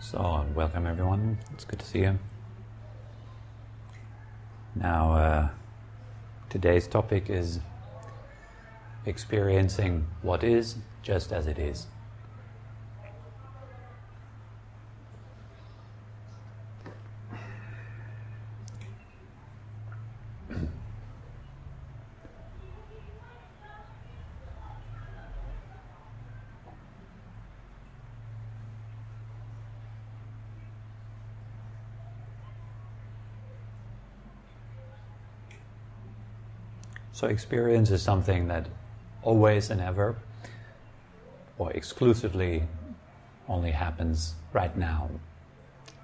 So, welcome everyone. It's good to see you. Now, today's topic is experiencing what is just as it is. So experience is something that always and ever, or exclusively, only happens right now.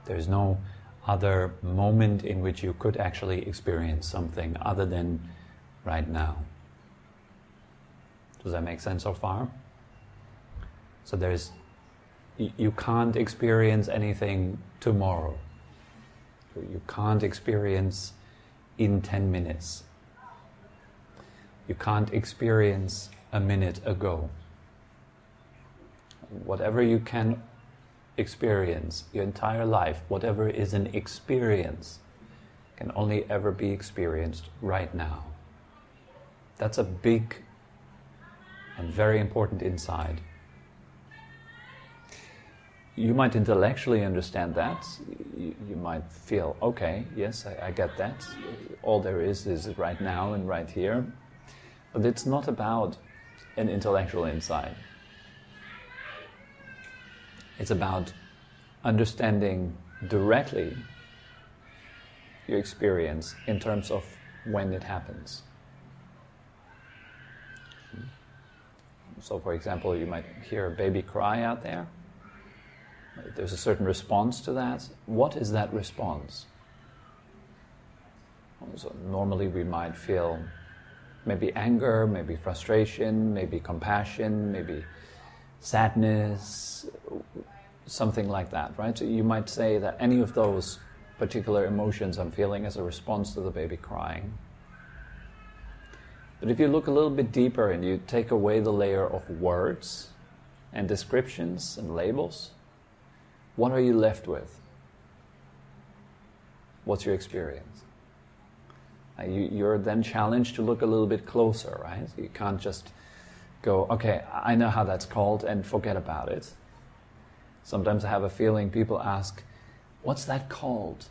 There's no other moment in which you could actually experience something other than right now. Does that make sense so far? So you can't experience anything tomorrow. You can't experience in 10 minutes. You can't experience a minute ago. Whatever you can experience your entire life, whatever is an experience, can only ever be experienced right now. That's a big and very important insight. You might intellectually understand that. You might feel, okay, yes, I get that. All there is right now and right here. But it's not about an intellectual insight. It's about understanding directly your experience in terms of when it happens. So, for example, you might hear a baby cry out there. There's a certain response to that. What is that response? So normally we might feel maybe anger, maybe frustration, maybe compassion, maybe sadness, something like that, right? So you might say that any of those particular emotions I'm feeling as a response to the baby crying. But if you look a little bit deeper and you take away the layer of words and descriptions and labels, what are you left with? What's your experience? You're then challenged to look a little bit closer, right? You can't just go, okay, I know how that's called, and forget about it. Sometimes I have a feeling people ask, what's that called?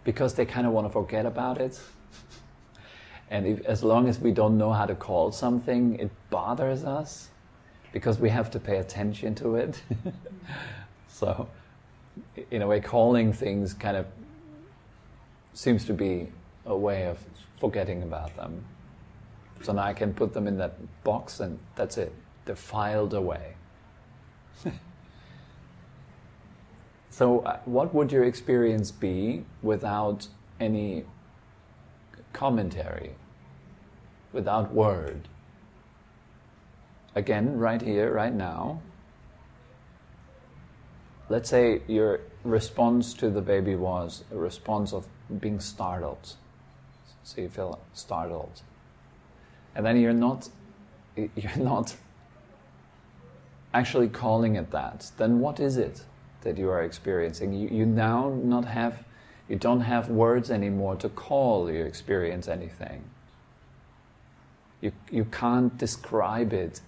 Because they kind of want to forget about it. And as long as we don't know how to call something, it bothers us because we have to pay attention to it. So, in a way, calling things kind of seems to be a way of forgetting about them. So now I can put them in that box and that's it. They're filed away. So what would your experience be without any commentary, without word? Again, right here, right now. Let's say your response to the baby was a response of being startled. So you feel startled. And then you're not actually calling it that. Then what is it that you are experiencing? You now you don't have words anymore to call your experience anything. You can't describe it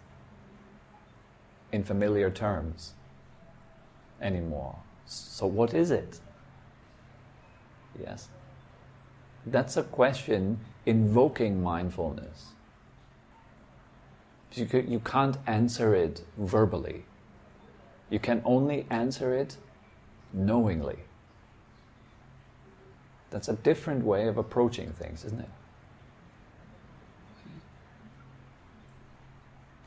in familiar terms anymore. So what is it? Yes. That's a question invoking mindfulness. You can't answer it verbally. You can only answer it knowingly. That's a different way of approaching things, isn't it?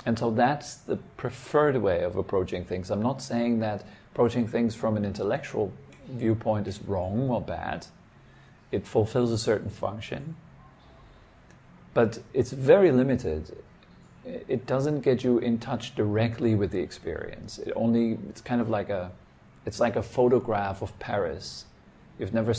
And so that's the preferred way of approaching things. I'm not saying that approaching things from an intellectual viewpoint is wrong or bad. It fulfills a certain function, but it's very limited. It doesn't get you in touch directly with the experience. It's kind of like it's like a photograph of Paris. You've never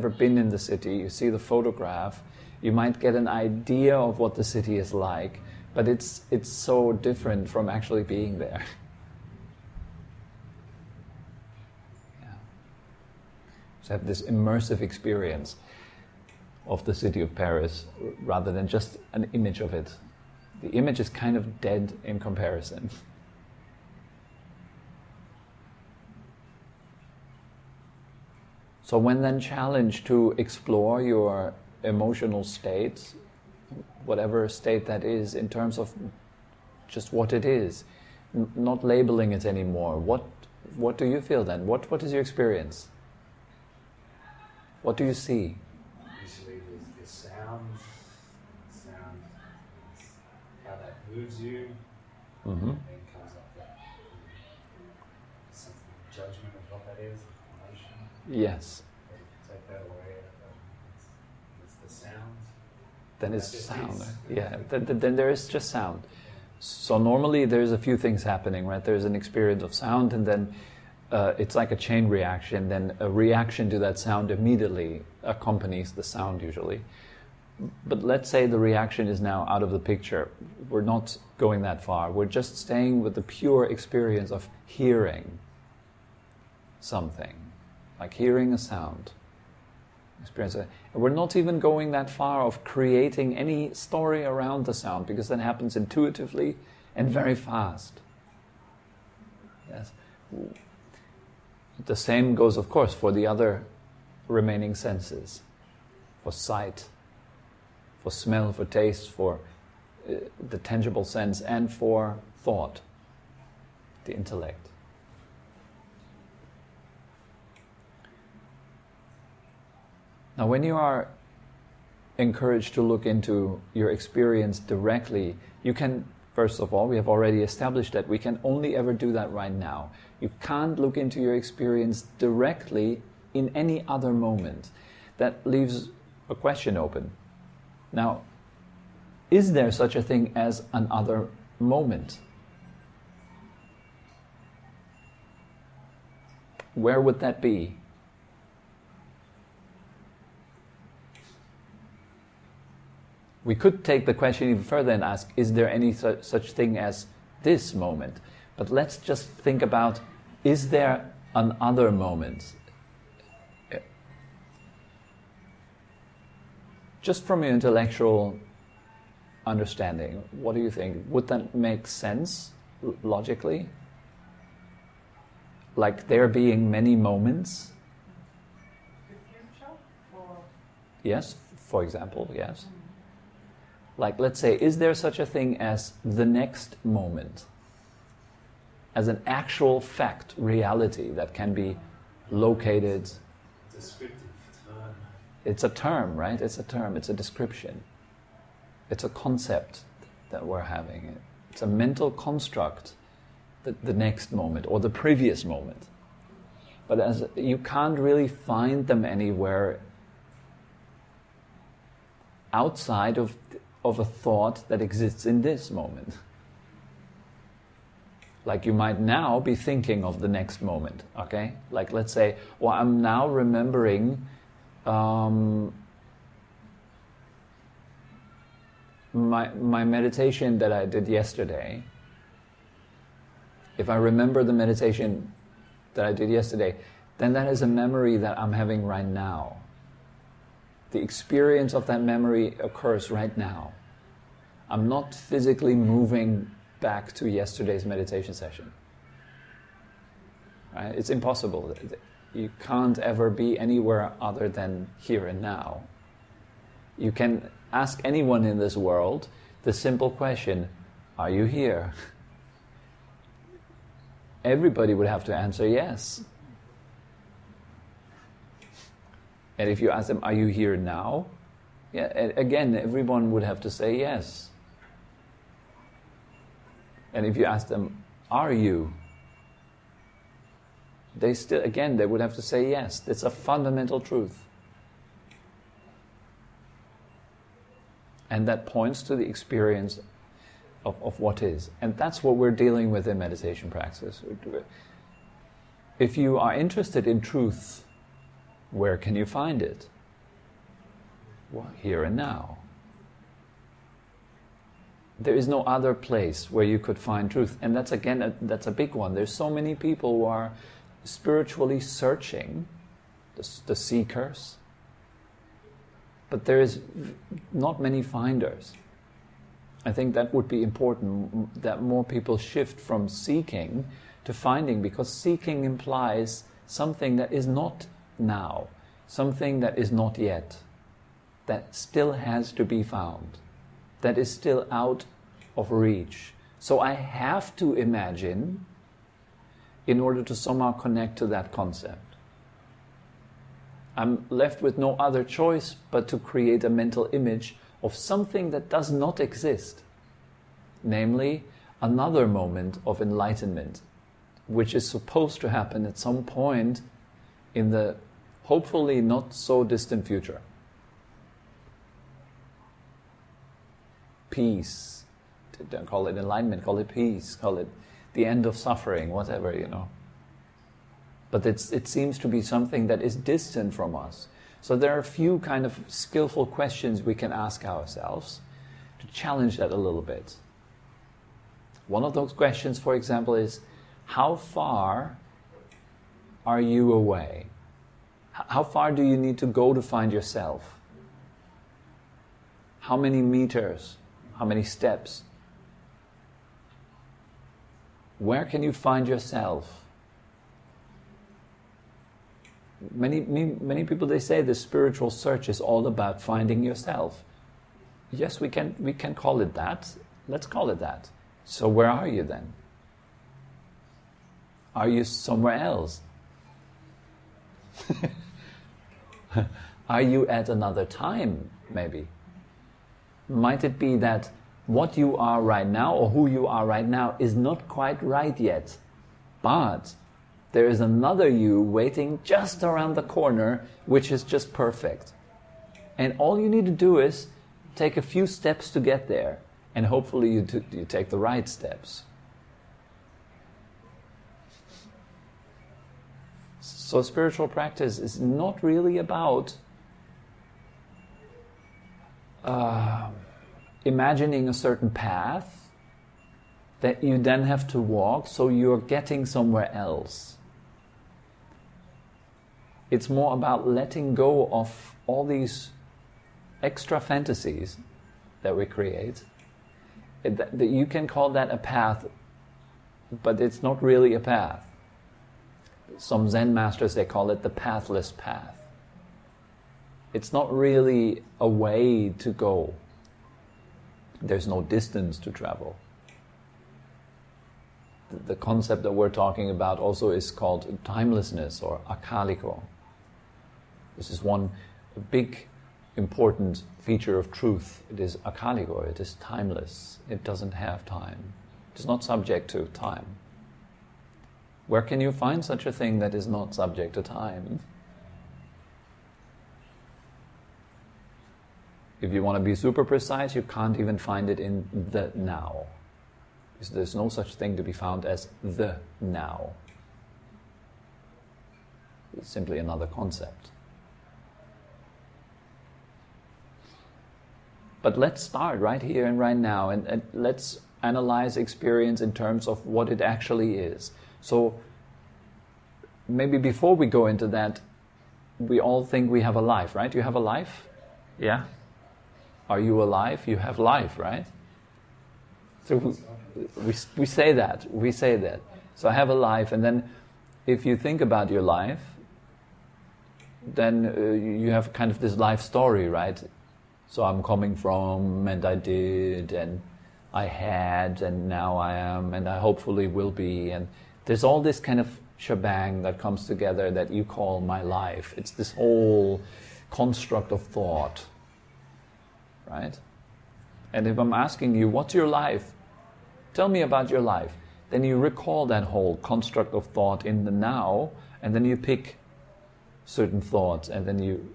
been in the city, you see the photograph, you might get an idea of what the city is like, but it's so different from actually being there. to have this immersive experience of the city of Paris rather than just an image of it. The image is kind of dead in comparison. So when then challenged to explore your emotional state, whatever state that is, in terms of just what it is, not labeling it anymore, what do you feel then? What is your experience? What do you see? Usually there's sound, how that moves you, and then comes up that something, judgment of what that is, emotion. Yes. But if you take that away, it's the sound. Then it's sound. Yeah, then there is just sound. So normally there's a few things happening, right? There's an experience of sound, and then it's like a chain reaction. Then a reaction to that sound immediately accompanies the sound usually. But let's say the reaction is now out of the picture. We're not going that far. We're just staying with the pure experience of hearing something, like hearing a sound. And we're not even going that far of creating any story around the sound, because that happens intuitively and very fast. Yes. The same goes, of course, for the other remaining senses, for sight, for smell, for taste, for the tangible sense, and for thought, the intellect. Now, when you are encouraged to look into your experience directly, you can, first of all, we have already established that we can only ever do that right now. You can't look into your experience directly in any other moment. That leaves a question open. Now, is there such a thing as an other moment? Where would that be? We could take the question even further and ask, is there any such thing as this moment? But let's just think about, is there an other moment? Just from your intellectual understanding, what do you think? Would that make sense logically? Like there being many moments? The future? Or Yes, for example, yes. Like, let's say, is there such a thing as the next moment? As an actual fact, reality that can be located? Descriptive term. It's a term, right? It's a term, it's a description. It's a concept that we're having. It's a mental construct, the next moment or the previous moment. But as you can't really find them anywhere outside of a thought that exists in this moment. Like you might now be thinking of the next moment, okay? Like let's say, well, I'm now remembering my meditation that I did yesterday. If I remember the meditation that I did yesterday, then that is a memory that I'm having right now. The experience of that memory occurs right now. I'm not physically moving back to yesterday's meditation session. Right? It's impossible. You can't ever be anywhere other than here and now. You can ask anyone in this world the simple question, are you here? Everybody would have to answer yes. And if you ask them, are you here now? Yeah, again, everyone would have to say yes. And if you ask them, are you? They would have to say yes. It's a fundamental truth. And that points to the experience of what is. And that's what we're dealing with in meditation practice. If you are interested in truth, where can you find it? Well, here and now. There is no other place where you could find truth. And that's again, that's a big one. There's so many people who are spiritually searching the seekers. But there is not many finders. I think that would be important, that more people shift from seeking to finding, because seeking implies something that is not now, something that is not yet, that still has to be found, that is still out of reach. So I have to imagine in order to somehow connect to that concept. I'm left with no other choice but to create a mental image of something that does not exist, namely another moment of enlightenment, which is supposed to happen at some point in the hopefully not so distant future. Peace. Don't call it enlightenment, call it peace, call it the end of suffering, whatever, But it seems to be something that is distant from us. So there are a few kind of skillful questions we can ask ourselves to challenge that a little bit. One of those questions, for example, is, how far are you away? How far do you need to go to find yourself? How many meters? How many steps? Where can you find yourself? Many people, they say the spiritual search is all about finding yourself. Yes, we can call it that. Let's call it that. So where are you then? Are you somewhere else? Are you at another time, maybe? Might it be that what you are right now, or who you are right now, is not quite right yet, but there is another you waiting just around the corner, which is just perfect. And all you need to do is take a few steps to get there, and hopefully you take the right steps. So spiritual practice is not really about imagining a certain path that you then have to walk, so you're getting somewhere else. It's more about letting go of all these extra fantasies that we create. That you can call that a path, but it's not really a path. Some Zen masters, they call it the pathless path. It's not really a way to go. There's no distance to travel. The concept that we're talking about also is called timelessness, or akaliko. This is one big, important feature of truth. It is akaliko, it is timeless. It doesn't have time. It is not subject to time. Where can you find such a thing that is not subject to time? If you want to be super precise, you can't even find it in the now. Because there's no such thing to be found as the now. It's simply another concept. But let's start right here and right now, and let's analyze experience in terms of what it actually is. So maybe before we go into that, we all think we have a life, right? You have a life? Yeah? Are you alive? You have life, right? So we say that. We say that. So I have a life, and then if you think about your life, then you have kind of this life story, right? So I'm coming from, and I did, and I had, and now I am, and I hopefully will be, and there's all this kind of shebang that comes together that you call my life. It's this whole construct of thought, right? And if I'm asking you, what's your life? Tell me about your life. Then you recall that whole construct of thought in the now, and then you pick certain thoughts, and then you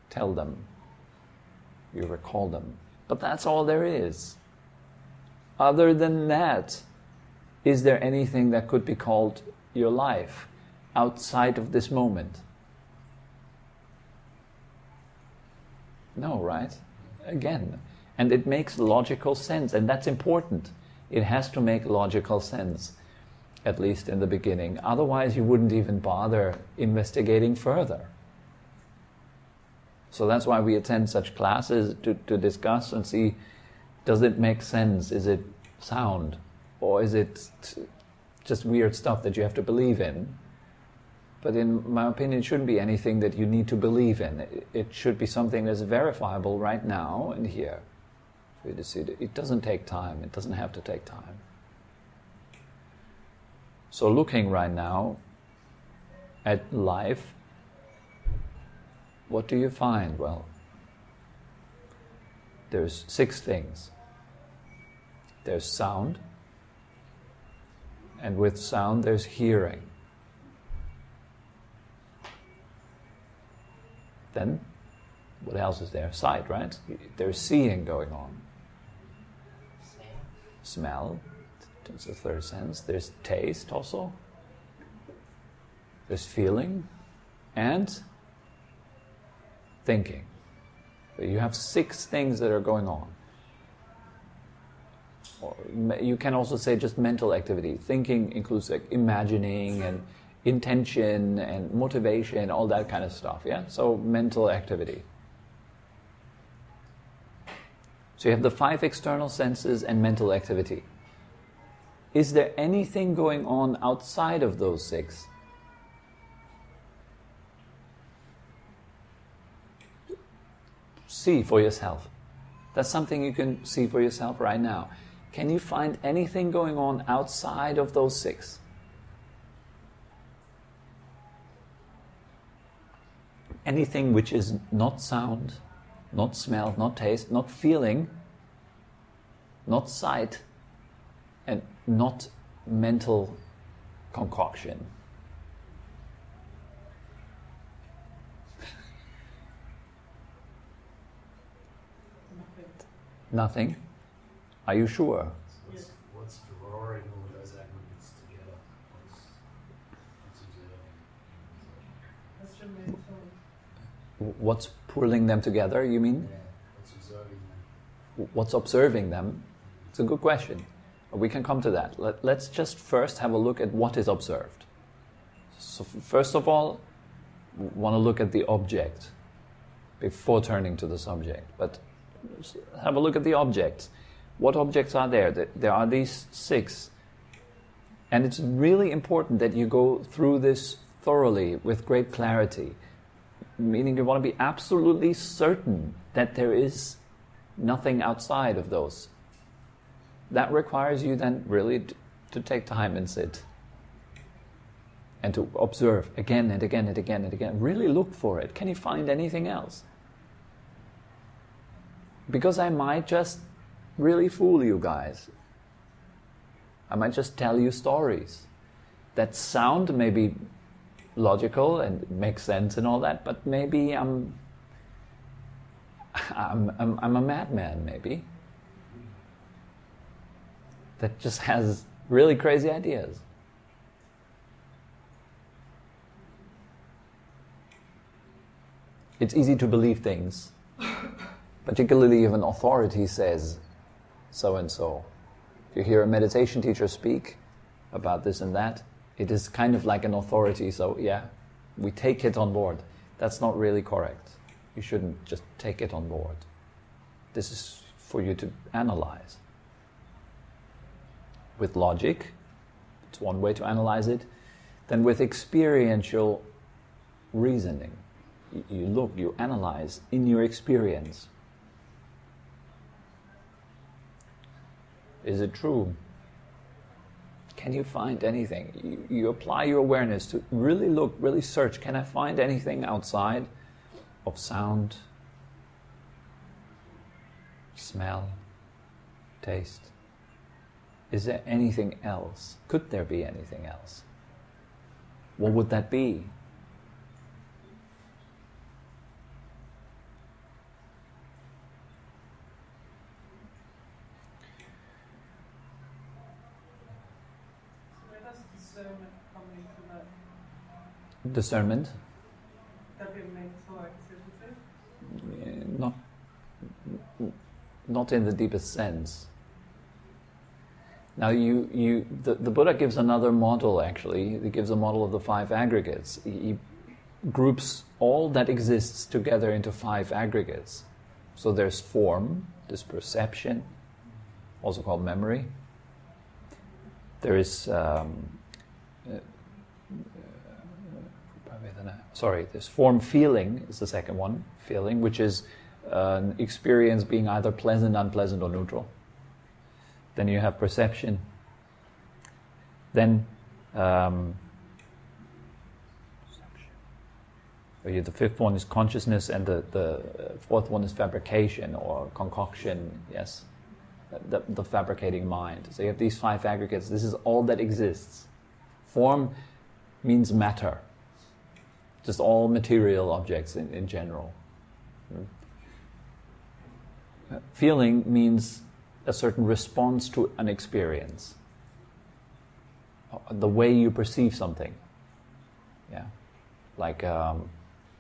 tell them. You recall them. But that's all there is. Other than that, is there anything that could be called your life outside of this moment? No, right? Again. And it makes logical sense, and that's important. It has to make logical sense, at least in the beginning. Otherwise, you wouldn't even bother investigating further. So that's why we attend such classes to discuss and see, does it make sense? Is it sound? Or is it just weird stuff that you have to believe in? But in my opinion, it shouldn't be anything that you need to believe in. It should be something that's verifiable right now and here. For you to see it doesn't take time. It doesn't have to take time. So looking right now at life, what do you find? Well, there's 6 things. There's sound, and with sound there's hearing. Then, what else is there? Sight, right? There's seeing going on. Smell, that's the third sense. There's taste also. There's feeling, and thinking. So you have 6 things that are going on. Or you can also say just mental activity. Thinking includes like imagining and intention and motivation, all that kind of stuff, yeah? So mental activity. So you have the 5 external senses and mental activity. Is there anything going on outside of those 6? See for yourself. That's something you can see for yourself right now. Can you find anything going on outside of those 6? Anything which is not sound, not smell, not taste, not feeling, not sight, and not mental concoction. Nothing? Are you sure? What's drawing all those aggregates together? What's observing? What's pulling them together, you mean? Yeah, what's observing them? What's observing them? It's a good question. We can come to that. Let's just first have a look at what is observed. So first of all, we want to look at the object before turning to the subject. But have a look at the objects. What objects are there? There are these 6. And it's really important that you go through this thoroughly with great clarity. Meaning you want to be absolutely certain that there is nothing outside of those. That requires you then really to take time and sit. And to observe again and again and again and again. Really look for it. Can you find anything else? Because I might just really fool you guys. I might just tell you stories that sound maybe logical and make sense and all that, but maybe I'm a madman, maybe, that just has really crazy ideas. It's easy to believe things, particularly if an authority says so and so. If you hear a meditation teacher speak about this and that, it is kind of like an authority, so yeah, we take it on board. That's not really correct. You shouldn't just take it on board. This is for you to analyze. With logic, it's one way to analyze it. Then with experiential reasoning. You look, you analyze in your experience. Is it true? Can you find anything? You apply your awareness to really look, really search. Can I find anything outside of sound, smell, taste? Is there anything else? Could there be anything else? What would that be? Discernment coming to that. Discernment? That we make for activity? Not in the deepest sense. Now the Buddha gives another model actually. He gives a model of the 5 aggregates. He groups all that exists together into 5 aggregates. So there's form, there's perception, also called memory. There is there's form, feeling is the second one, feeling, which is an experience being either pleasant, unpleasant, or neutral. Then you have perception. Then the fifth one is consciousness, and the fourth one is fabrication or concoction, yes, the fabricating mind. So you have these 5 aggregates. This is all that exists. Form means matter, just all material objects in general. Feeling means a certain response to an experience, the way you perceive something. Yeah, like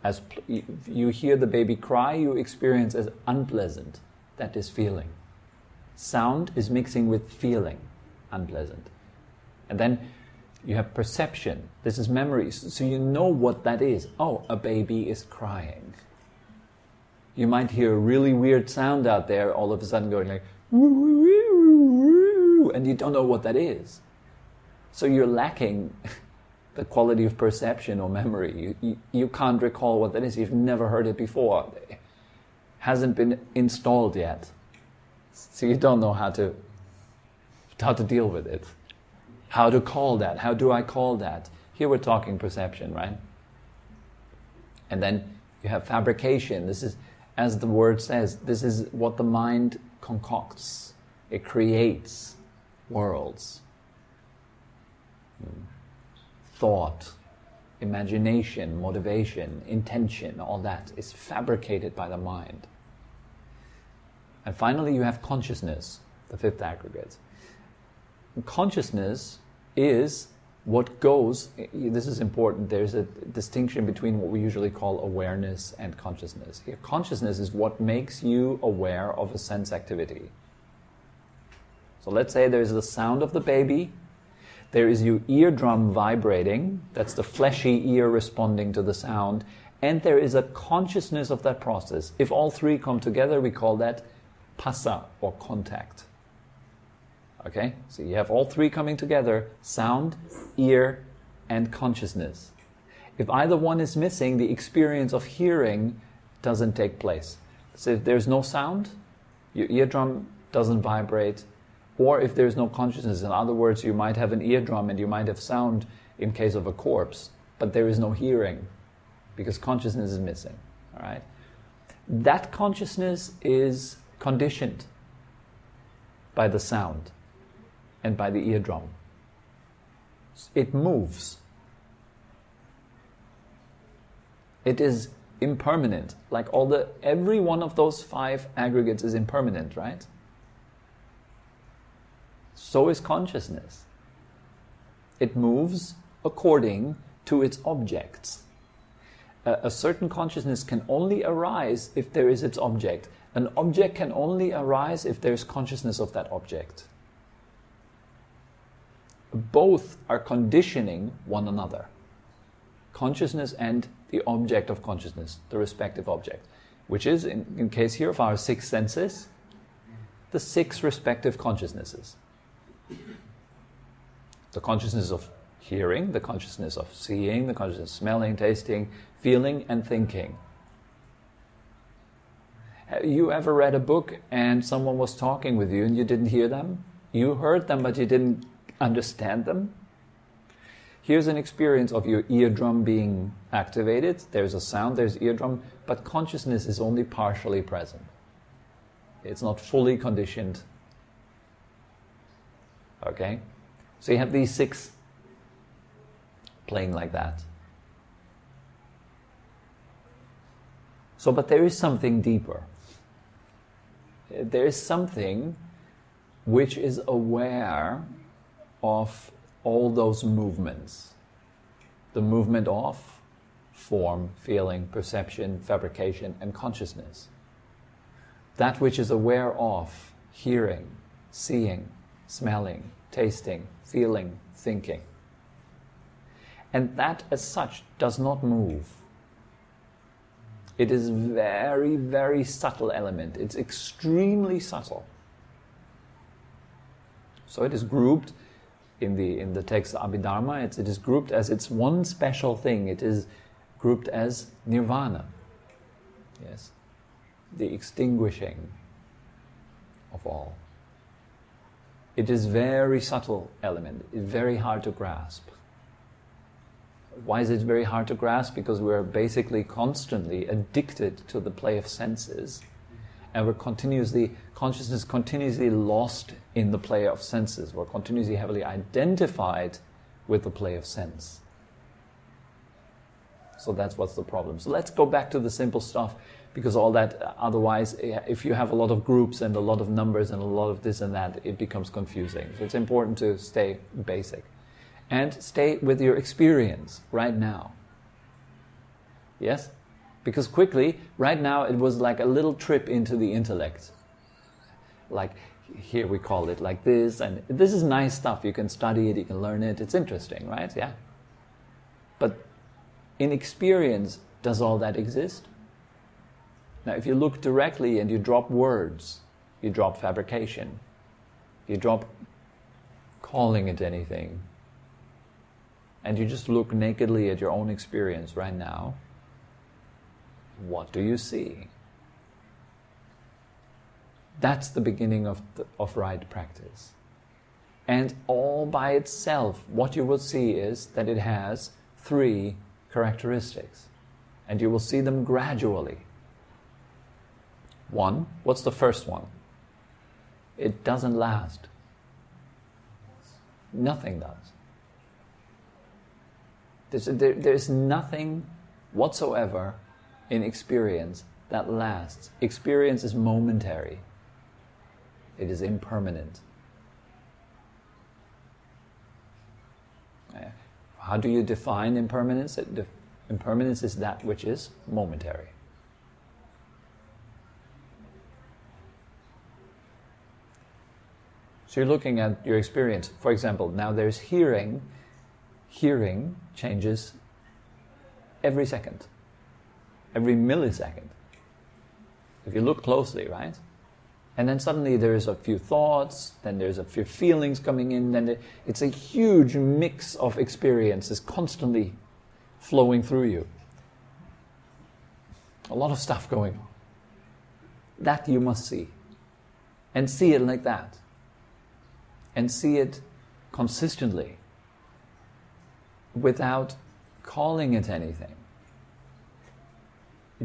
as you hear the baby cry, you experience as unpleasant. That is feeling. Sound is mixing with feeling, unpleasant. And then you have perception. This is memory. So you know what that is. Oh, a baby is crying. You might hear a really weird sound out there, all of a sudden going like, woo, woo, woo, woo, and you don't know what that is. So you're lacking the quality of perception or memory. You can't recall what that is. You've never heard it before. It hasn't been installed yet. So you don't know how to deal with it. How to call that. How do I call that? Here we're talking perception, right? And then you have fabrication. This is, as the word says, this is what the mind concocts. It creates worlds. Thought, imagination, motivation, intention, all that is fabricated by the mind. And finally you have consciousness, the fifth aggregate. Consciousness is what goes, this is important, there's a distinction between what we usually call awareness and consciousness. Here, consciousness is what makes you aware of a sense activity. So let's say there's the sound of the baby, there is your eardrum vibrating, that's the fleshy ear responding to the sound, and there is a consciousness of that process. If all 3 come together, we call that phassa, or contact. Okay? So you have all 3 coming together, sound, ear, and consciousness. If either one is missing, the experience of hearing doesn't take place. So if there's no sound, your eardrum doesn't vibrate, or if there's no consciousness, in other words, you might have an eardrum and you might have sound in case of a corpse, but there is no hearing because consciousness is missing. All right? That consciousness is conditioned by the sound and by the eardrum. It moves. It is impermanent. Like every one of those 5 aggregates is impermanent, right? So is consciousness. It moves according to its objects. A certain consciousness can only arise if there is its object. An object can only arise if there is consciousness of that object. Both are conditioning one another. Consciousness and the object of consciousness, the respective object, which is, in case here of our 6 senses, the 6 respective consciousnesses. The consciousness of hearing, the consciousness of seeing, the consciousness of smelling, tasting, feeling, and thinking. Have you ever read a book and someone was talking with you and you didn't hear them? You heard them but you didn't understand them? Here's an experience of your eardrum being activated. There's a sound, there's eardrum, but consciousness is only partially present. It's not fully conditioned. Okay? So you have these 6 playing like that. So, but there is something deeper. There is something which is aware of all those movements. The movement of form, feeling, perception, fabrication, and consciousness. That which is aware of hearing, seeing, smelling, tasting, feeling, thinking. And that as such does not move. It is very, very subtle element. It's extremely subtle. So it is grouped in the text Abhidharma. It is grouped as its one special thing. It is grouped as nirvana. Yes, the extinguishing of all. It is very subtle element. It's very hard to grasp. Why is it very hard to grasp? Because we're basically constantly addicted to the play of senses, and consciousness continuously lost in the play of senses. We're continuously heavily identified with the play of sense. So that's what's the problem. So let's go back to the simple stuff, because all that, otherwise, if you have a lot of groups and a lot of numbers and a lot of this and that, it becomes confusing. So it's important to stay basic. And stay with your experience right now. Yes? Because quickly, right now, it was like a little trip into the intellect. Like, here we call it like this, and this is nice stuff. You can study it, you can learn it, it's interesting, right? Yeah. But in experience, does all that exist? Now, if you look directly and you drop words, you drop fabrication, you drop calling it anything, and you just look nakedly at your own experience right now, what do you see? That's the beginning of right practice. And all by itself, what you will see is that it has 3 characteristics. And you will see them gradually. 1, what's the first one? It doesn't last. Nothing does. There's nothing whatsoever in experience that lasts. Experience is momentary. It is impermanent. How do you define impermanence? Impermanence is that which is momentary. So you're looking at your experience. For example, now there's hearing. Hearing changes every second, every millisecond. If you look closely, right? And then suddenly there's a few thoughts, then there's a few feelings coming in, then it's a huge mix of experiences constantly flowing through you. A lot of stuff going on. That you must see. And see it like that. And see it consistently, without calling it anything.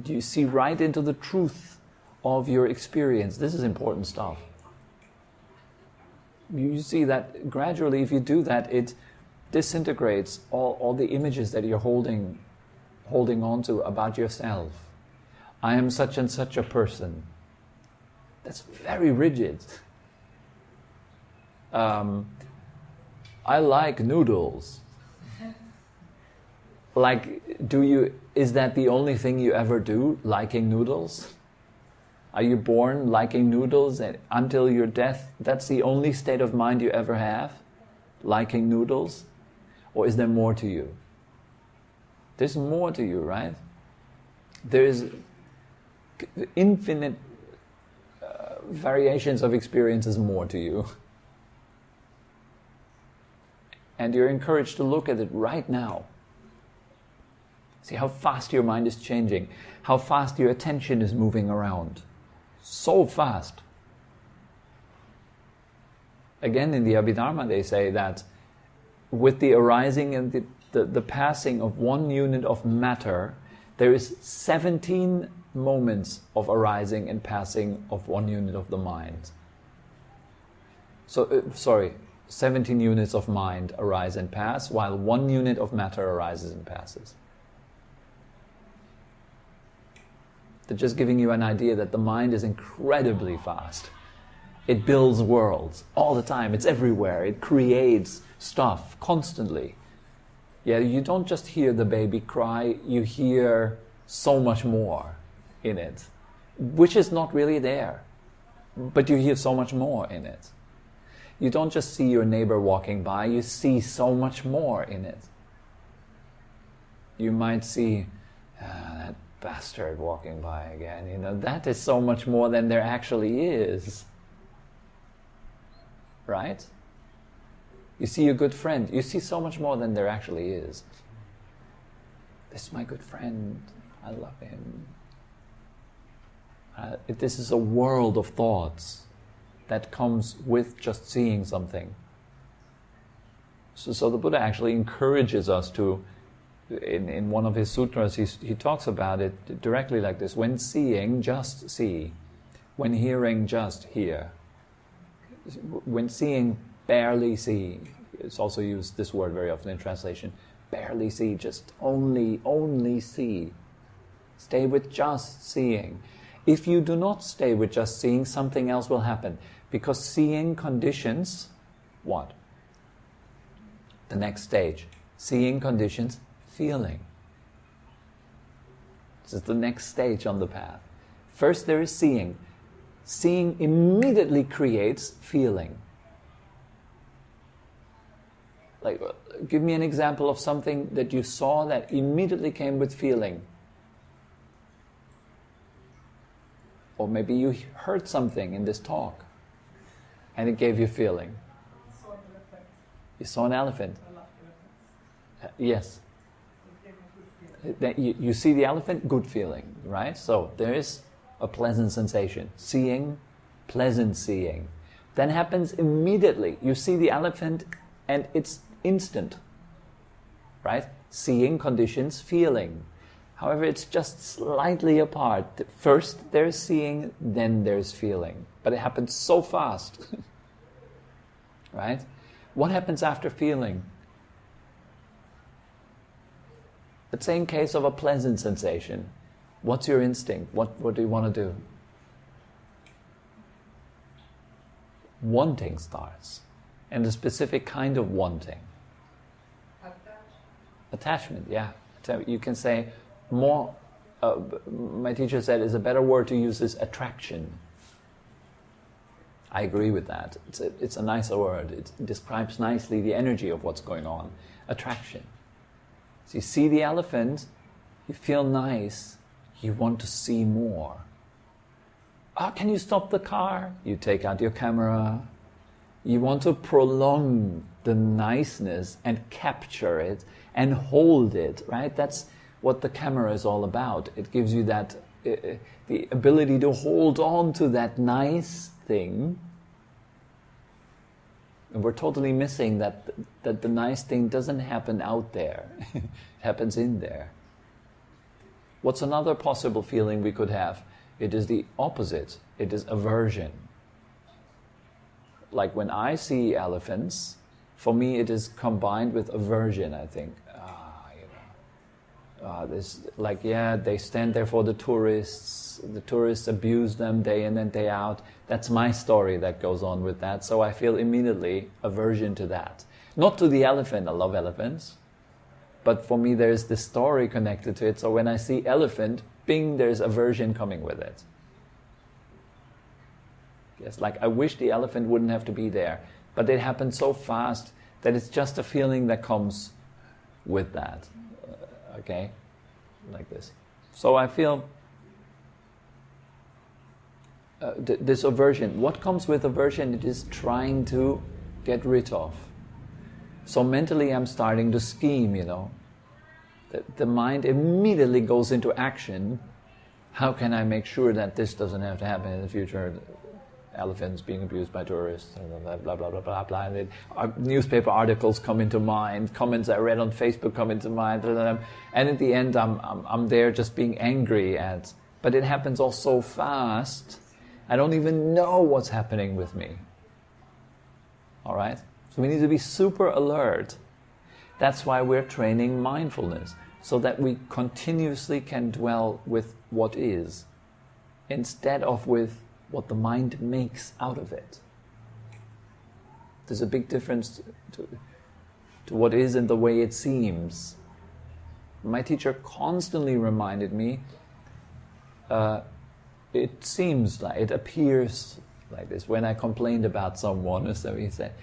You see right into the truth of your experience. This is important stuff. You see that gradually, if you do that, it disintegrates all the images that you're holding on to about yourself. I am such and such a person. That's very rigid. I like noodles. Like, is that the only thing you ever do, liking noodles? Are you born liking noodles and until your death, that's the only state of mind you ever have? Liking noodles? Or is there more to you? There's more to you, right? There's infinite variations of experiences more to you. And you're encouraged to look at it right now. See how fast your mind is changing, how fast your attention is moving around. So fast. Again, in the Abhidharma they say that with the arising and the passing of 1 unit of matter, there is 17 moments of arising and passing of 1 unit of the mind. So, 17 units of mind arise and pass, while 1 unit of matter arises and passes. They're just giving you an idea that the mind is incredibly fast. It builds worlds all the time. It's everywhere. It creates stuff constantly. Yeah, you don't just hear the baby cry, you hear so much more in it, which is not really there. But you hear so much more in it. You don't just see your neighbor walking by, you see so much more in it. You might see that bastard walking by again. You know, that is so much more than there actually is. Right? You see a good friend, you see so much more than there actually is. This is my good friend, I love him. This is a world of thoughts that comes with just seeing something. So the Buddha actually encourages us to, in one of his sutras, he talks about it directly like this: when seeing, just see. When hearing, just hear. When seeing, barely see. It's also used, this word, very often in translation. Barely see, just only see. Stay with just seeing. If you do not stay with just seeing, something else will happen. Because seeing conditions what? The next stage. Seeing conditions feeling. This is the next stage on the path. First there is seeing. Seeing immediately creates feeling. Like, give me an example of something that you saw that immediately came with feeling. Or maybe you heard something in this talk and it gave you feeling. Saw an elephant. You saw an elephant. I love elephants. Yes. It gave me a good feeling. You see the elephant, good feeling, right? So there is a pleasant sensation. Seeing, pleasant seeing. Then happens immediately. You see the elephant and it's instant, right? Seeing conditions feeling. However, it's just slightly apart. First there's seeing, then there's feeling. But it happens so fast. Right? What happens after feeling? Let's say in case of a pleasant sensation, what's your instinct? What do you want to do? Wanting starts. And a specific kind of wanting. Attachment, yeah. So you can say more, my teacher said is a better word to use is attraction. I agree with that. It's a nicer word. It describes nicely the energy of what's going on. Attraction. So you see the elephant, you feel nice, you want to see more. Can you stop the car? You take out your camera. You want to prolong the niceness and capture it and hold it, right? That's what the camera is all about. It gives you that the ability to hold on to that nice thing. And we're totally missing that the nice thing doesn't happen out there. It happens in there. What's another possible feeling we could have? It is the opposite. It is aversion. Like when I see elephants, for me it is combined with aversion, I think. They stand there for the tourists abuse them day in and day out. That's my story that goes on with that, so I feel immediately aversion to that. Not to the elephant, I love elephants, but for me there's this story connected to it, so when I see elephant, bing, there's aversion coming with it. Yes, like I wish the elephant wouldn't have to be there, but it happens so fast that it's just a feeling that comes with that. Okay, like this. So I feel this aversion. What comes with aversion? It is trying to get rid of. So mentally I'm starting to scheme, The mind immediately goes into action. How can I make sure that this doesn't have to happen in the future? Elephants being abused by tourists, blah, blah, blah, blah, blah, blah. And newspaper articles come into mind, comments I read on Facebook come into mind, and at the end I'm there just being angry at, but it happens all so fast, I don't even know what's happening with me. All right? So we need to be super alert. That's why we're training mindfulness, so that we continuously can dwell with what is, instead of with what the mind makes out of it. There's a big difference to what is and the way it seems. My teacher constantly reminded me, it seems like, it appears like this. When I complained about someone, so he said,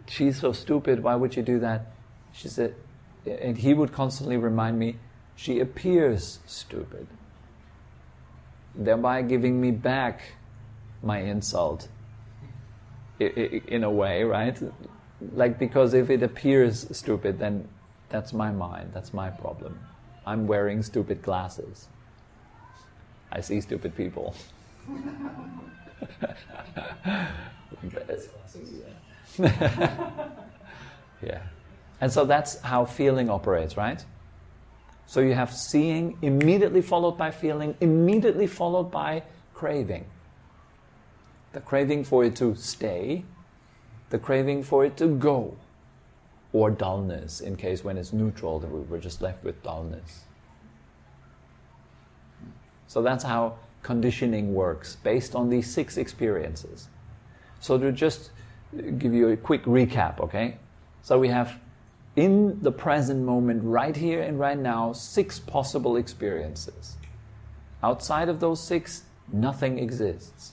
she's so stupid, why would you do that? She said, and he would constantly remind me, She appears stupid, thereby giving me back my insult in a way, right? Like, because if it appears stupid, then that's my mind, that's my problem. I'm wearing stupid glasses. I see stupid people. Yeah. And so that's how feeling operates, right? So you have seeing immediately followed by feeling, immediately followed by craving. The craving for it to stay, the craving for it to go, or dullness, in case when it's neutral, that we're just left with dullness. So that's how conditioning works, based on these 6 experiences. So to just give you a quick recap, okay? So we have, in the present moment, right here and right now, 6 possible experiences. Outside of those 6, nothing exists.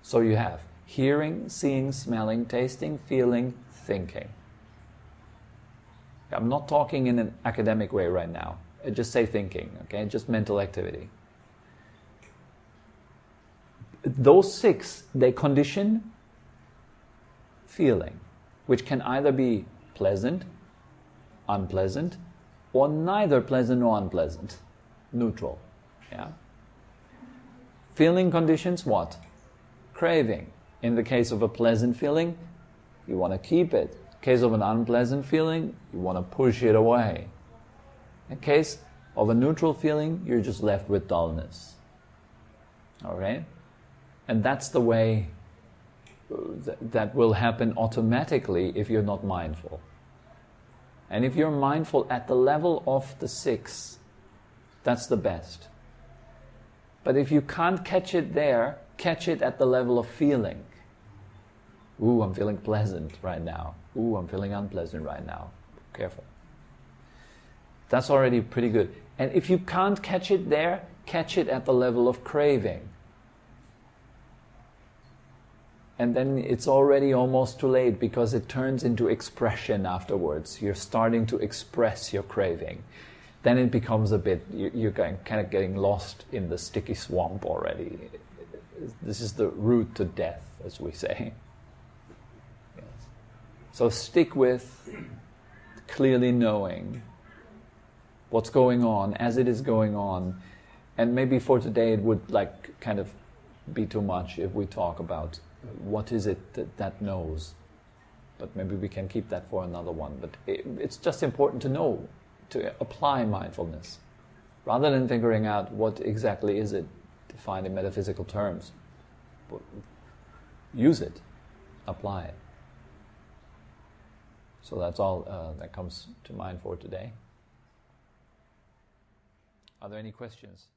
So you have hearing, seeing, smelling, tasting, feeling, thinking. I'm not talking in an academic way right now. I just say thinking, okay? Just mental activity. Those 6, they condition feeling, which can either be pleasant, unpleasant, or neither pleasant nor unpleasant. Neutral. Yeah. Feeling conditions what? Craving. In the case of a pleasant feeling, you want to keep it. In case of an unpleasant feeling, you want to push it away. In case of a neutral feeling, you're just left with dullness. Alright? And that's the way that will happen automatically if you're not mindful. And if you're mindful at the level of the 6, that's the best. But if you can't catch it there, catch it at the level of feeling. Ooh, I'm feeling pleasant right now. Ooh, I'm feeling unpleasant right now. Careful. That's already pretty good. And if you can't catch it there, catch it at the level of craving. And then it's already almost too late, because it turns into expression afterwards. You're starting to express your craving. Then it becomes a bit, you're kind of getting lost in the sticky swamp already. This is the route to death, as we say. Yes. So stick with clearly knowing what's going on as it is going on. And maybe for today it would kind of be too much if we talk about what is it that knows. But maybe we can keep that for another one. But it's just important to know, to apply mindfulness, rather than figuring out what exactly is it defined in metaphysical terms. But use it, apply it. So that's all that comes to mind for today. Are there any questions?